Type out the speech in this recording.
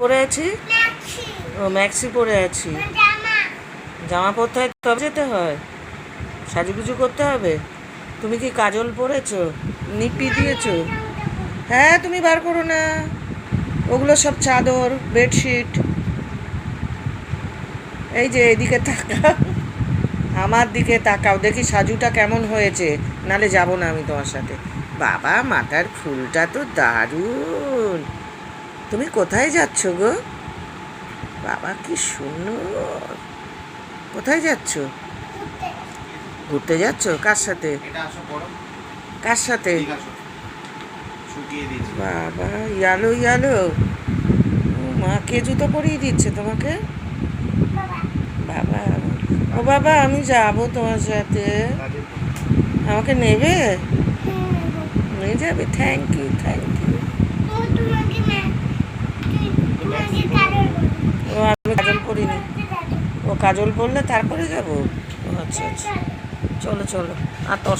পরে আছি। ও ম্যাক্সি পরে আছি। জামা পরতে হয় তবে যেতে হয়, সাজুগুজু করতে হবে। তুমি কি কাজল পরেছো, নিপি দিয়েছো? হ্যাঁ, তুমি বার করো না, ওগুলো সব চাদর বেডশিট। এই যে এদিকে তাকাও, আমার দিকে তাকাও, দেখি সাজুটা কেমন হয়েছে, নালে যাব না আমি তোমার সাথে। বাবা, মাথার ফুলটা তো দারুণ। তুমি কোথায় যাচ্ছ গো? বাবা কি সুন্দর। কোথায় যাচ্ছ? ঘুরতে যাচ্ছ? কার সাথে? কার সাথে? বাবা, ইয়ালো ইয়ালো। মা, কে জুতো পরিয়ে দিচ্ছে তোমাকে? বাবা, ও বাবা, আমি যাবো তোমার সাথে। আমাকে নেবে? নিয়ে যাবে? Thank you, thank you. ও, আমি কাজল পরিনি। ও কাজল পরলে তারপরে যাবো। ও আচ্ছা আচ্ছা, চলো চলো। আর তোর